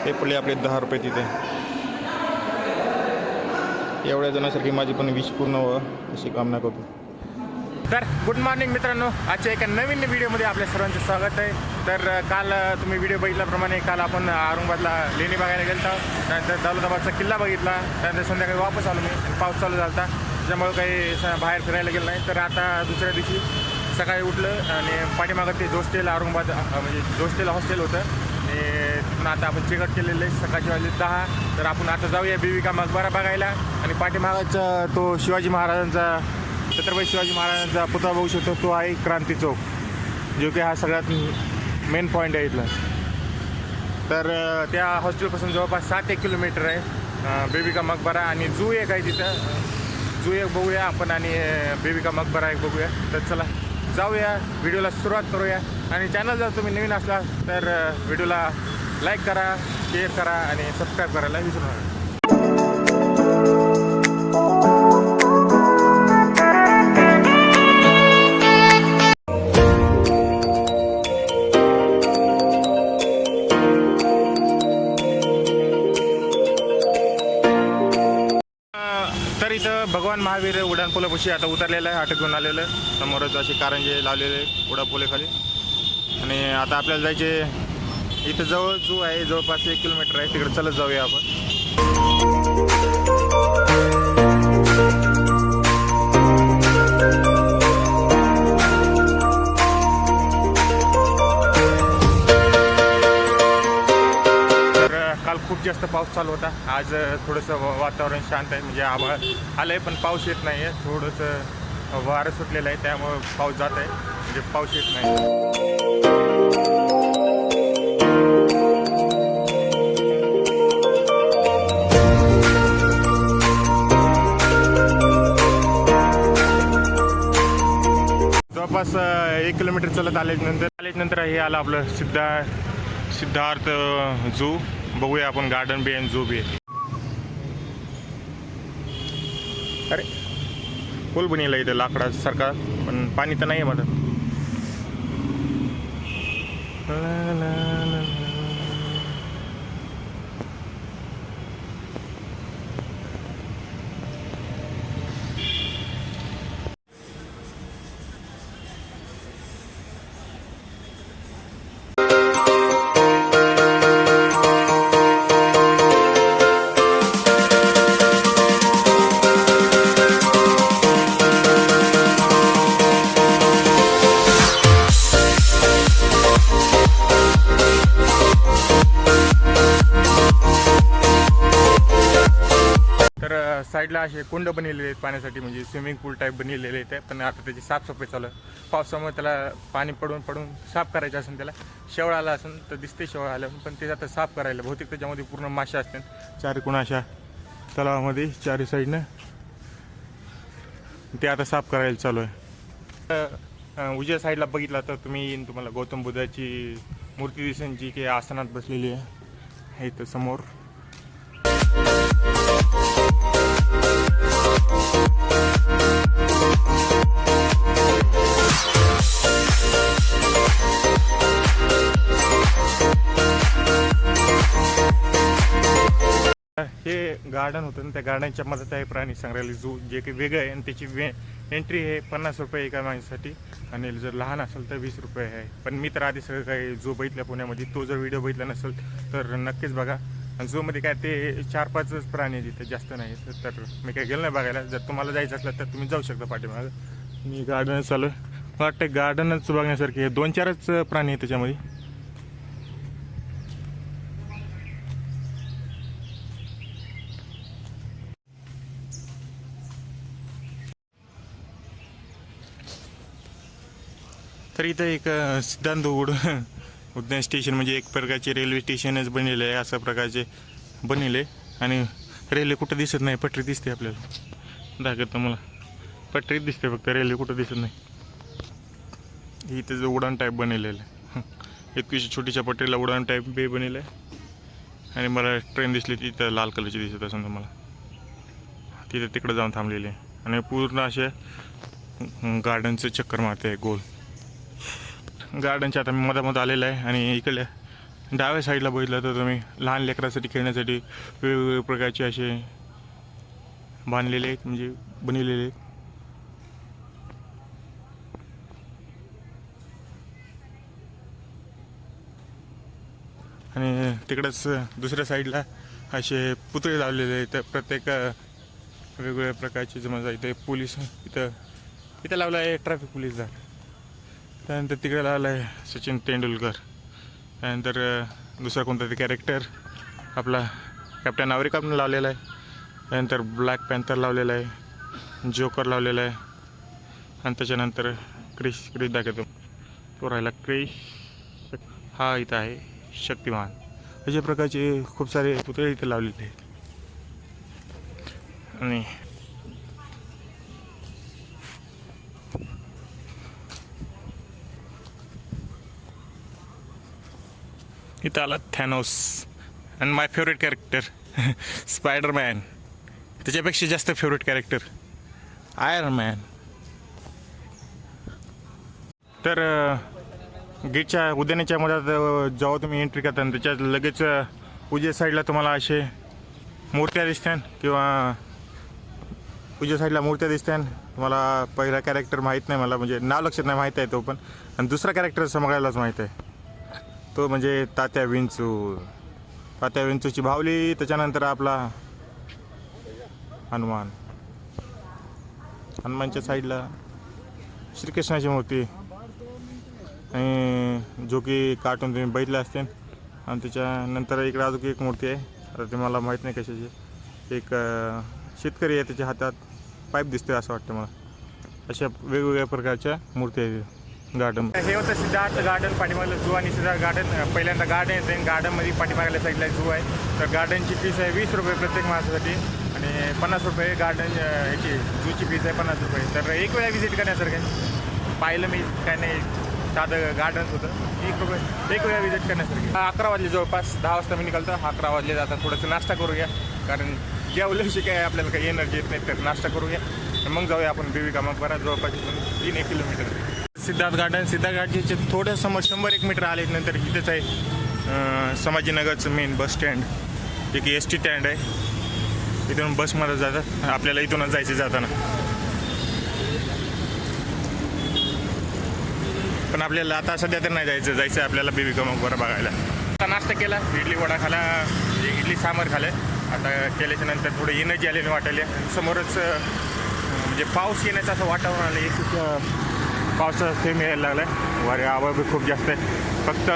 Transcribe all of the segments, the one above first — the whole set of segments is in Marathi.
ते पडले आपले 10 रुपये तिथे. एवढ्या जणांसारखी माझी पण विश पूर्ण व्हावं अशी कामना करतो. तर गुड मॉर्निंग मित्रांनो, आजच्या एका नवीन व्हिडिओमध्ये आपल्या सर्वांचं स्वागत आहे. तर काल तुम्ही व्हिडिओ बघितल्याप्रमाणे काल आपण औरंगाबादला लेणी बघायला गेलो, त्यानंतर दौलताबादचा किल्ला बघितला, त्यानंतर संध्याकाळी वापस आलो मी आणि पाऊस चालू झाला होता, त्याच्यामुळे काही बाहेर फिरायला गेलो नाही. तर आता दुसऱ्या दिवशी सकाळी उठलं आणि पाठीमागं ते जोस्टेल औरंगाबाद म्हणजे जोस्टेल हॉस्टेल होतं आणि तिथून आता आपण चेकआउट केलेलं आहे. सकाळची वाजले 10. तर आपण आता जाऊया बीबी का मकबरा बघायला आणि पाठीमागच तो शिवाजी महाराजांचा छत्रपती शिवाजी महाराजांचा पुतळा बघू शकतो. तो आहे क्रांती चौक, जो की हा सगळ्यात मेन पॉईंट आहे इथला. तर त्या हॉस्टेलपासून जवळपास 7-1 किलोमीटर आहे बीबी का मकबरा आणि जू एक आहे तिथं. जू एक बघूया आपण आणि बीबी का मकबरा एक बघूया. तर चला जाऊया, व्हिडिओला सुरुवात करूया. आणि चॅनल जर तुम्ही नवीन असला तर व्हिडिओला लाईक करा, शेअर करा आणि सबस्क्राईब करायला विसरू नका. तर इथं भगवान महावीर उड्डाणपुलापाशी आता उतरलेलं आहे, अटक घेऊन आलेलं आहे. समोरच असे कारंजे लावलेले उड्डाणपुलाखाली. आणि आता आपल्याला जायचे इथं जवळ जू आहे, जवळपास 1 किलोमीटर आहे, तिकडे चलत जाऊया आपण. काल खूप जास्त पाऊस चालू होता. आज थोडंसं वातावरण शांत आहे, म्हणजे आभाळ आलं आहे पण पाऊस येत नाही आहे. थोडंसं वारं सुटलेलं आहे, त्यामुळं पाऊस जात आहे, म्हणजे पाऊस येत नाही. जवळपास 1 किलोमीटर चलत आल्यानंतर हे आलं आपलं सिद्धार्थ झू. बघूया आपण, गार्डन बी आणि झू बी आहे. अरे पूल बनवला इथे लाकडासारखा, पण पाणी तर नाही आहे माझं. साईडला असे कुंड बनलेले आहेत पाण्यासाठी, म्हणजे स्विमिंग पूल टाईप बनलेले आहेत. पण आता त्याची साफसफाई चालू आहे. पावसामुळे त्याला पाणी पडून साफ करायचं असेल, त्याला शेवळ आला असेल तर दिसते शेवळ आलं, पण ते आता साफ करायला बहुतेक त्याच्यामध्ये पूर्ण मासे असतात चारीकडून अशा तलावामध्ये चारी साईडनं. ते आता साफ करायला चालू आहे. उजव्या साईडला बघितला तर तुम्हाला गौतम बुद्धाची मूर्ती दिसेल, जी की आसनात बसलेली आहे इथं समोर. हे गार्डन होतं ना, त्या गार्डनच्या मधात आहे प्राणी संग्रहालय झू, जे की वेगळं आहे. आणि त्याची एंट्री आहे 50 रुपये एका माणसासाठी, आणि जर लहान असेल तर 20 रुपये आहे. पण मी तर आधी सगळं काही झू बघितल्या पुण्यामध्ये. तो जर व्हिडिओ बघितला नसेल तर नक्कीच बघा. आणि झूमध्ये काय ते 4-5 प्राणी आहेत तिथे, जास्त नाही. तर मी काय गेलो नाही बघायला. जर तुम्हाला जायचं असलं तर तुम्ही जाऊ शकता पाठीमागं. मी गार्डन चालू आहे, वाटतं गार्डनच बघण्यासारखे आहे. 2-4च प्राणी आहेत त्याच्यामध्ये. तर इथं एक सिद्धांत उद्यान स्टेशन, म्हणजे एक प्रकारचे रेल्वे स्टेशनच बनलेलं आहे. अशा प्रकारचे बनले. आणि रेल्वे कुठं दिसत नाही, पटरी दिसते आपल्याला. दाखवतो मला, पटरीत दिसते फक्त, रेल्वे कुठं दिसत नाही. इथं जो उडान टाईप बनलेलं आहे, इतकीशी छोटीशा पटरीला उडान टाईप बे बनलेलं आहे. आणि मला ट्रेन दिसली तिथं लाल कलरची दिसत असेल तुम्हाला, तिथे तिकडं जाऊन थांबलेली आहे. आणि पूर्ण असे गार्डनचं चक्कर मारते आहे गोल. गार्डनच्या आता मी मधामध्ये आलेलं आहे आणि इकडल्या डाव्या साईडला बघितलं तर तुम्ही लहान लेकरासाठी खेळण्यासाठी वेगवेगळ्या प्रकारचे असे बांधलेले आहेत, म्हणजे बनवलेले आहेत. आणि तिकडंच दुसऱ्या साईडला असे पुतळे लावलेले आहेत. प्रत्येक वेगवेगळ्या प्रकारचे समजा इथे पोलीस इथं लावला आहे ट्रॅफिक पोलीस झाला. त्यानंतर तिकडे लावला आहे सचिन तेंडुलकर. त्यानंतर दुसरा कोणता तरी कॅरेक्टर आपला कॅप्टन अमेरिका लावलेला आहे. त्यानंतर ब्लॅक पॅन्थर लावलेला आहे, जोकर लावलेला आहे. आणि त्याच्यानंतर क्रिश दाखवतो तो राहिला क्रिश. हा इथं आहे शक्तिमान. अशा प्रकारचे खूप सारे पुतळे इथे लावलेले आहेत. आणि इथं आला Thanos and my favourite character Spiderman. त्याच्यापेक्षा जास्त फेवरेट कॅरेक्टर आयरन मॅन. तर गेटच्या उद्यानाच्या मधात जेव्हा तुम्ही एंट्री करता त्याच्यात लगेच उजव्या साईडला तुम्हाला असे मूर्त्या दिसतात किंवा उजव्या साईडला मूर्त्या दिसतात. मला पहिला कॅरेक्टर माहीत नाही, मला म्हणजे नाव लक्षात नाही, माहीत आहे तो पण. आणि दुसरा कॅरेक्टर समजायलाच माहीत आहे, तो म्हणजे तात्या विंचू. तात्या विंचूची भावली. त्याच्यानंतर आपला हनुमानच्या साईडला श्रीकृष्णाची मूर्ती आणि जो की कार्टून तुम्ही बघितलं असते. आणि त्याच्यानंतर इकडे अजून एक मूर्ती आहे, आता ते मला माहीत नाही कशाची. एक शेतकरी आहे, त्याच्या हातात पाईप दिसते असं वाटतं मला. अशा वेगवेगळ्या प्रकारच्या मूर्ती आहेत गार्डन. हे होतं सिद्धार्थ गार्डन. पाठीमागलं झू आणि सिद्धार्थ गार्डन. पहिल्यांदा गार्डन येते, गार्डनमध्ये पाठीमागल्या साईडला झू आहे. तर गार्डनची फीस आहे 20 रुपये प्रत्येक माणसासाठी आणि 50 रुपये गार्डन याची झूची फीस आहे 50 रुपये. तर एक वेळा व्हिजिट करण्यासारखं पाहिलं मी, काय नाही साधं गार्डन होतं. एक वेळा व्हिजिट करण्यासारखी. 11 वाजले जवळपास. 10 वाजता मी निघालतो. 11 वाजले जातात. थोडंसं नाश्ता करूया, कारण जेवल्याशी काय आपल्याला काही एनर्जी येत नाही. तर नाश्ता करूया मग जाऊया आपण बीबी मकबरा. जवळपास 3-1 किलोमीटर. सिद्धार्थ गार्डनचे थोडं समोर 100-1 मीटर आले नंतर इथेच आहे संभाजीनगरचं मेन बस स्टँड, जे की ST स्टँड आहे. इथून बसमध्ये जातात, आपल्याला इथूनच जायचं जाताना. पण आपल्याला आता सध्या तर नाही जायचं आपल्याला बीबी का मकबरा बघायला. आता नाश्ता केला, इडली वडा खाला, इडली सांबार खाल्लं. आता केल्याच्या नंतर थोडं एनर्जी आलेली वाटायला. समोरच म्हणजे पाऊस येण्याचं असं वातावरण आलं. एक पावसाचा थेंब यायला लागला आहे. वारे आवाज बी खूप जास्त आहे. फक्त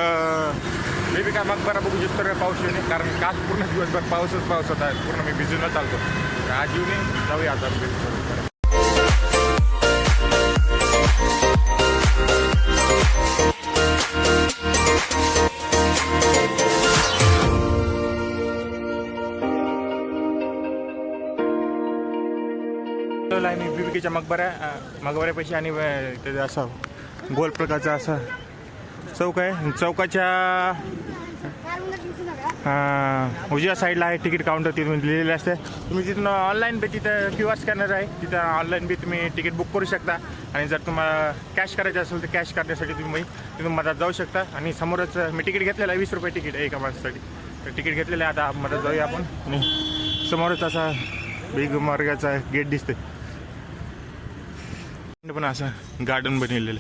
बीबी का मकबरा बघू शकतो तर पाऊस येऊ नये, कारण काल पूर्ण दिवसभर पाऊस होता. पूर्ण मी भिजूनच चालतो. आज येऊ नये, जाऊया आता बीबी का मकबरा. मी बीबीकेच्या मकबऱ्यापाशी आणि त्याचा असा गोल प्रकारचा असा चौक आहे. चौकाच्या उजव्या साईडला आहे तिकीट काउंटर. तिथून लिहिलेलं असते. तुम्ही तिथून ऑनलाईन बी तिथं QR स्कॅनर आहे, तिथं ऑनलाईन बी तुम्ही तिकीट बुक करू शकता. आणि जर तुम्हाला कॅश करायचं असेल तर कॅश करण्यासाठी तुम्ही तिथून मधात जाऊ शकता. आणि समोरच मी तिकीट घेतलेलं आहे 20 रुपये तिकीट आहे एका माणसासाठी. तर तिकीट घेतलेलं आहे. आता मधात जाऊया आपण. आणि समोरच असा बीबी मार्गाचा गेट दिसते, पण असं गार्डन बनवलेलं.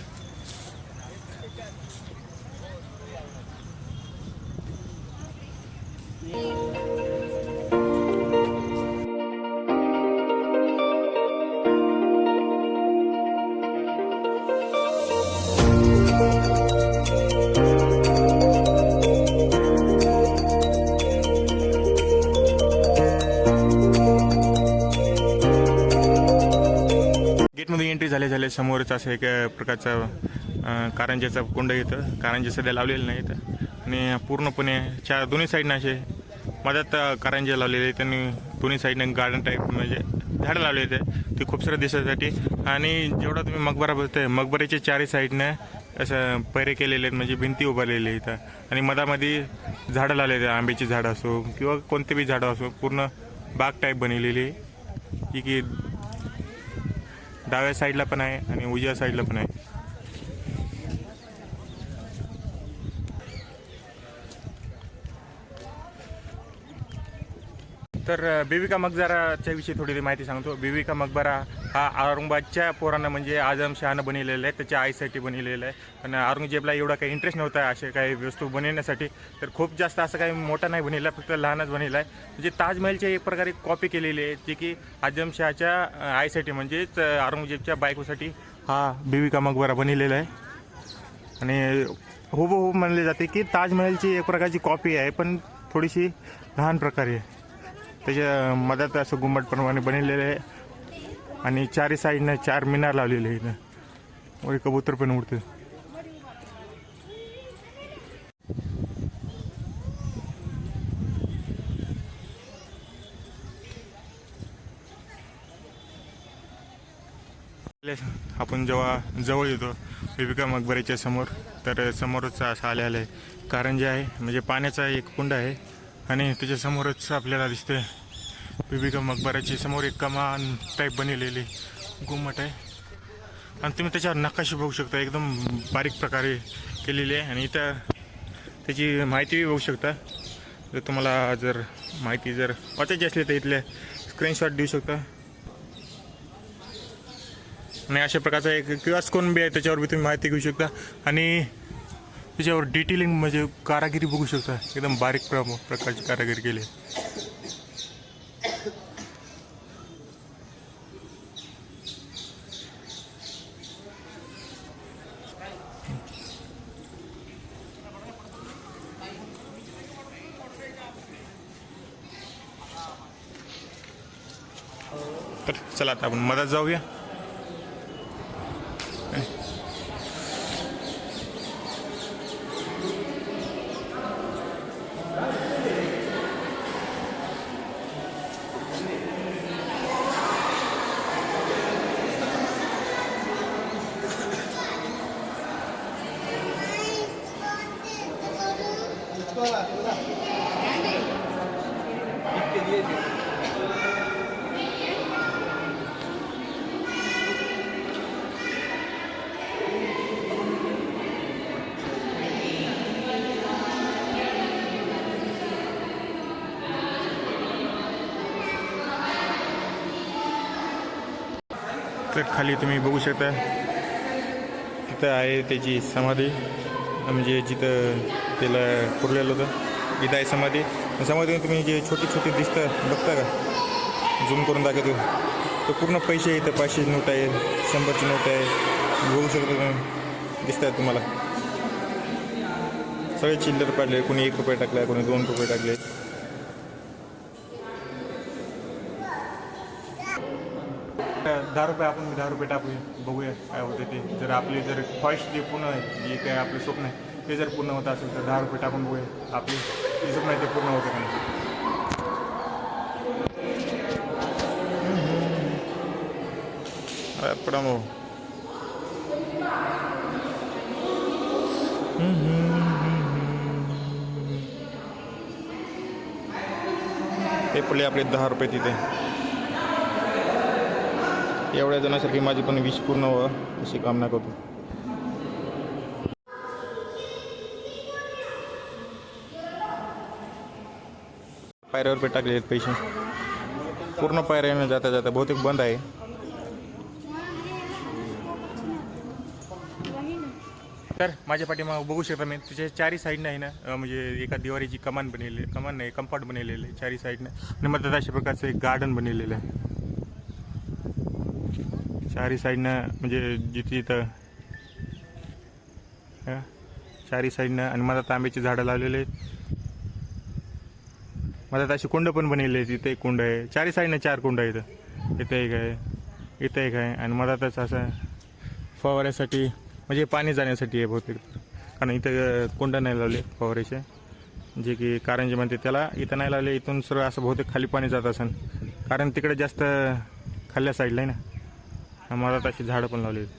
गेटमध्ये एंट्री झाले समोरच असं एक प्रकारचा कारंज्याचा कुंड येतं. कारंजे सध्या लावलेलं नाही इथं. आणि पूर्णपणे दोन्ही साईडनं असे मधात कारंजे लावलेले आहेत. त्यांनी दोन्ही साईडनं गार्डन टाईप म्हणजे झाडं लावले आहेत ते खूप सारं दिसण्यासाठी. आणि जेवढा तुम्ही मकबरा बघताय, मकबऱ्याच्या चारही साईडनं असं पैरे केलेले आहेत, म्हणजे भिंती उभारलेली इथं. आणि मधामध्ये झाडं लावलेली आहेत, आंब्याची झाडं असो किंवा कोणते बी झाडं असो. पूर्ण बाग टाईप बनवलेली आहे, जी की डाव्या साईडला पण आहे आणि उजव्या साईडला पण आहे. तर बीबी का मकबराच्या विषयी थोडी माहिती सांगतो. बीबी का मकबरा हा औरंगाबादच्या पोरांना म्हणजे आझमशहानं बनवलेला आहे, त्याच्या आईसाठी बनवलेला आहे. पण औरंगजेबला एवढा काही इंटरेस्ट नव्हता असे काही वस्तू बनवण्यासाठी, तर खूप जास्त असं काही मोठा नाही बनवला, फक्त लहानच बनवला आहे. म्हणजे ताजमहलची एक प्रकारे कॉपी केलेली आहे, जी की आझमशहाच्या आईसाठी म्हणजेच औरंगजेबच्या बायकोसाठी हा बीबी का मकबरा बनवलेला आहे. आणि हुबहू म्हणले जाते की ताजमहलची एक प्रकारची कॉपी आहे, पण थोडीशी लहान प्रकारे आहे. त्याच्या मधात असं गुंबटप्रमाणे बनवलेलं आहे आणि चारही साईडनं 4 मिनार लावलेले आहे इथं. वर कबूतर पण उडतं. आपण जेव्हा जवळ येतो बीबी का मकबऱ्याच्या समोर, तर समोरच असं आलेलं आहे कारंजे आहे, म्हणजे पाण्याचा एक कुंड आहे आणि त्याच्यासमोरच आपल्याला दिसते बीबी का मकबऱ्याची समोर एक कमान टाईप बनवलेली गुम्मट आहे. आणि तुम्ही त्याच्यावर नकाशे बघू शकता, एकदम बारीक प्रकारे केलेली आहे. आणि इथं त्याची माहिती बघू शकता. जर तुम्हाला जर माहिती जर वाचायची असली तर इथले स्क्रीनशॉट देऊ शकता. आणि अशा प्रकारचा एक QR कोड बी आहे, त्याच्यावर बी तुम्ही माहिती घेऊ शकता. आणि त्याच्यावर डिटेलिंग म्हणजे कारागिरी बघू शकता, एकदम बारीक प्रकारची कारागिरी केली. तर चला आता आपण मधात जाऊया. तर खाली तुम्ही बघू शकता, तिथं आहे त्याची समाधी, म्हणजे जिथं त्याला पुरलेलं होतं इथं आहे समाधी. समाधीतून तुम्ही जे छोटी छोटी दिसतं बघता का, झूम करून दाखवतो, तो पूर्ण पैसे इथं 500 नोट आहे, 100ची नोट आहे, बघू शकता तुम्ही, दिसत आहे तुम्हाला. सगळे चिल्लर पाडले, कोणी 1 रुपये टाकला, कोणी 2 रुपये टाकले. ₹10 आपण 10 रुपये टाकूया, बघूया काय होतं ते. जर आपली जर ख्वाहिश जे पूर्ण जे काय आपलं स्वप्न आहे ते जर पूर्ण होत असेल तर 10 रुपये टाकून बघूया आपली जे स्वप्न आहे ते पूर्ण होतं का नाही. पडामो ते पडले आपले 10 रुपये तिथे. एवढ्या जणांसाठी माझी पण विश पूर्ण व्हावं अशी कामना करतो. पायऱ्यावर टाकले आहेत पैसे, पूर्ण पायऱ्याने जाता जाता बहुतेक बंद आहे. तर माझ्या पाठीमागं बघू शकता मी, त्याच्या 4ही साईडनं आहे ना, म्हणजे एका दिवारीची कमान बनवलेली, कमान नाही कंपाऊंड बनवलेलं आहे 4ही साईडनं. आणि मग अशा प्रकारचं एक गार्डन बनवलेलं आहे 4ही साईडनं, म्हणजे जिथे जिथं 4ही साईडनं. आणि मधात आंब्याची झाडं लावलेले आहेत, मधात अशी कुंड पण बनवलेली आहेत. इथे एक कुंड आहे, 4ही साईडनं 4 कुंड आहे. इथं एक आहे, इथं एक आहे, आणि मधातच असं फवाऱ्यासाठी म्हणजे पाणी जाण्यासाठी आहे बहुतेक, कारण इथं कुंड नाही लावले फवाऱ्याचे, जे की कारंजे म्हणते त्याला. इथं नाही लावले, इथून सरळ असं बहुतेक खाली पाणी जात असेल, कारण तिकडे जास्त खाल्ल्या साईडला आहे ना. मधात अशी झाडं पण लावली आहेत.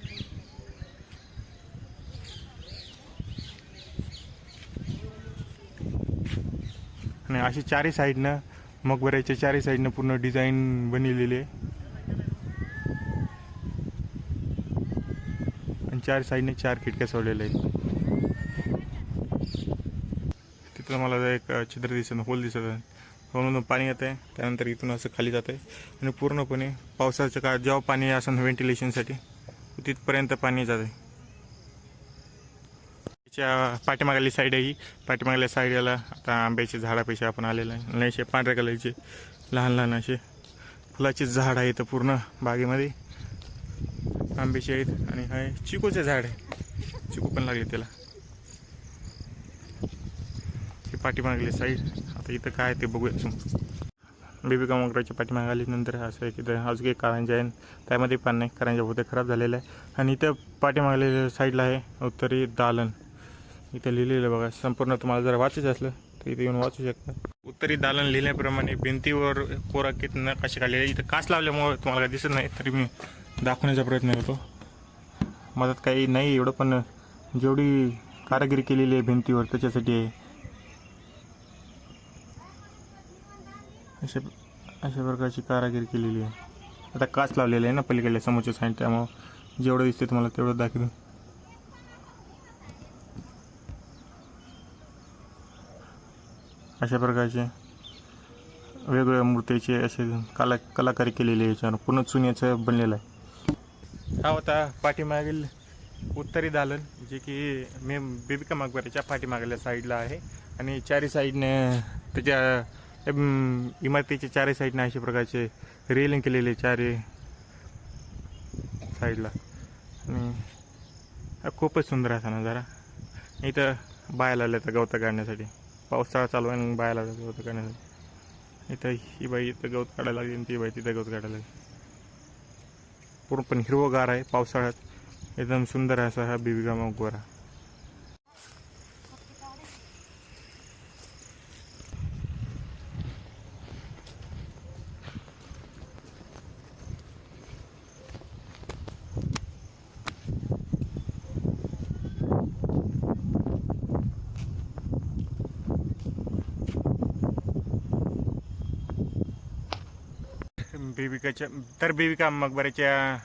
आणि अशी 4ही साईडनं मकबऱ्याच्या 4ही साईडनं पूर्ण डिझाईन बनवलेली आहे. आणि 4 साईडने 4 खिडक्या सोडलेल्या आहेत. तिथं मला एक छिद्र दिसत, होल दिसत आहे, म्हणून पाणी येतं आहे, त्यानंतर इथून असं खाली जातं आहे आणि पूर्णपणे पावसाच्या काळात जेव्हा पाणी असं व्हेंटिलेशनसाठी तिथपर्यंत पाणी जातं आहे. त्याच्या पाठीमागली साईड आहे ही. पाठीमागल्या साईडला आता आंब्याचे झाडापेक्षा आपण आलेलं आहे आणि असे पांढऱ्या कलरचे लहान लहान असे फुलाचे झाड आहे. तर पूर्ण बागेमध्ये आंब्याचे आहेत आणि हा चिकूचे झाड आहे, चिकू पण लागले त्याला. हे पाठीमागले साईड. आता इथं काय ते बघूया समोर. बेबिका मगराच्या पाठीमागे आल्यानंतर असं आहे की इथं अजून एक कारंजा आहे, त्यामध्ये पण नाही, कारंजा बहुतेक खराब झालेला आहे. आणि इथं पाठीमागल्या साईडला आहे उत्तरी दालन. इथं लिहिलेलं बघा, संपूर्ण तुम्हाला जर वाचायचं असलं तर इथे येऊन वाचू शकता. उत्तरी दालन लिहिल्याप्रमाणे भिंतीवर कोराकीत नकाशे काढलेले. इथं काच लावल्यामुळे तुम्हाला काय दिसत नाही, तरी मी दाखवण्याचा प्रयत्न करतो. मदत काही नाही एवढं, पण जेवढी कारागिरी केलेली आहे भिंतीवर त्याच्यासाठी आहे. अशा प्रकारची कारागिरी केलेली आहे. आता काच लावलेली आहे ना पलीकडल्या समोरच्या साईड, त्यामुळं जेवढं दिसते तुम्हाला तेवढं दाखवतो. अशा प्रकारचे वेगवेगळ्या मूर्तीचे असे कलाकारी केलेली आहे. याच्यावर पूर्ण चुन्याचं बनलेलं आहे. हा होता पाठीमागील उत्तरी दालन, जे की बेबिका मकबऱ्याच्या पाठीमागल्या साईडला आहे. आणि चारी साईडने त्याच्या इमारतीच्या चारही साईडने अशा प्रकारचे रेलिंग केलेले चारही साईडला. आणि खूपच सुंदर असा नजारा. इथं बाया आल्या तर गवत काढण्यासाठी, पावसाळा चालू आहे आणि बाया लागतात गवत काढण्यासाठी. इथं ही बाई इथं गवत काढायला लागली आणि ती बाई तिथं गवत काढायला लागली. पूर्ण पण हिरवगार आहे पावसाळ्यात, एकदम सुंदर असा हा बेबिका मकबरा. बेबिका मकबऱ्याच्या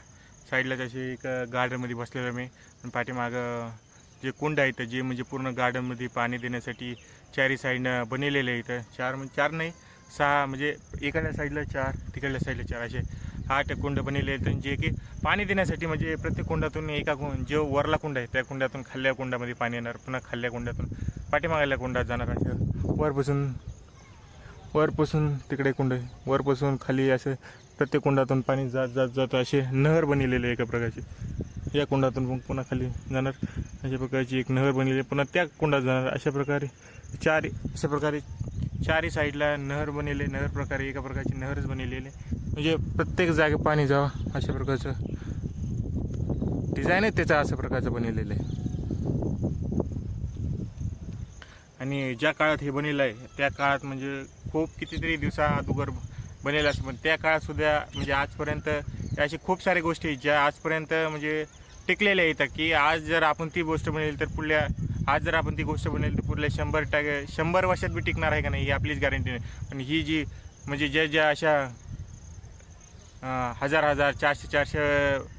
साईडला जशी एक गार्डनमध्ये बसलेलो मी. आणि पाठीमागं जे कुंड आहेत जे म्हणजे पूर्ण गार्डनमध्ये पाणी देण्यासाठी चारी साईडनं बनवलेले आहे. इथं चार नाही 6, म्हणजे इकडल्या साईडला 4, तिकडल्या साईडला 4, असे 8 कुंड बनवले आहेत, जे की पाणी देण्यासाठी. म्हणजे प्रत्येक कुंडातून जो वरला कुंड आहे त्या कुंडातून खाल्ल्या कुंडामध्ये पाणी येणार, पुन्हा खाल्ल्या कुंडातून पाठीमागल्या कुंडात जाणार. असं वरपासून तिकडे कुंड आहे, वरपासून खाली असं प्रत्येक कुंडातून पाणी जात जात जात असे नहर बनलेले एका प्रकारची. या कुंडातून पुन्हा खाली जाणार, अशा प्रकारची एक नहर बनलेली, पुन्हा त्या कुंडात जाणार. अशा प्रकारे चारही साईडला नहर बनलेले, नहर प्रकारे एका प्रकारची नहरच बनलेली. म्हणजे प्रत्येक जागे पाणी जावं अशा प्रकारचं डिझाईन आहे त्याचा, अशा प्रकारचं बनलेलं आहे. आणि ज्या काळात हे बनलेलं आहे त्या काळात म्हणजे खूप कितीतरी दिवसा अगोदर बनेल असं, पण त्या काळात सुद्धा म्हणजे आजपर्यंत अशी खूप साऱ्या गोष्टी ज्या आजपर्यंत म्हणजे टिकलेल्या येतात, की आज जर आपण ती गोष्ट बनवली तर पुढल्या 100 वर्षात बी टिकणार आहे का नाही ही आपलीच गॅरंटी नाही. पण ही जी म्हणजे ज्या अशा 1000 400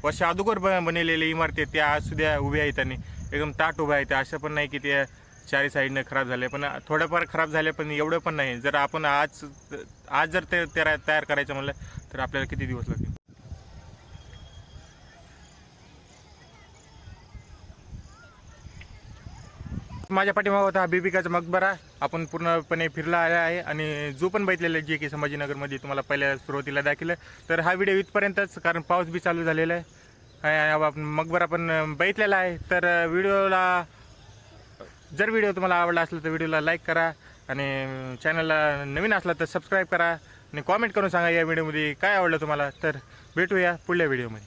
वर्ष अगोदर बनवलेल्या इमारती त्या आज सुद्धा उभ्या आहेत आणि एकदम ताट उभ्या आहेत. असं पण नाही की त्या चारी साईडनं खराब झाले, पण थोडंफार खराब झाले, पण एवढं पण नाही. जर आपण आज जर ते तयार करायचं म्हणलं तर आपल्याला किती दिवस लागतील. माझ्या पाठीमागे होता हा बेबिकाचा मकबरा. आपण पूर्णपणे फिरला आहे आणि जो पण बघितलेला जे की संभाजीनगरमध्ये तुम्हाला पहिल्या सुरुवातीला दाखवलं. तर हा व्हिडिओ इथपर्यंतच, कारण पाऊस बी चालू झालेला आहे. आपण मकबरा पण बघितलेला आहे. तर जर व्हिडिओ तुम्हाला आवडला असला तर व्हिडिओला लाईक करा आणि चॅनलला नवीन असला तर सबस्क्राईब करा आणि कॉमेंट करून सांगा या व्हिडिओमध्ये काय आवडलं तुम्हाला. तर भेटूया पुढल्या व्हिडिओमध्ये.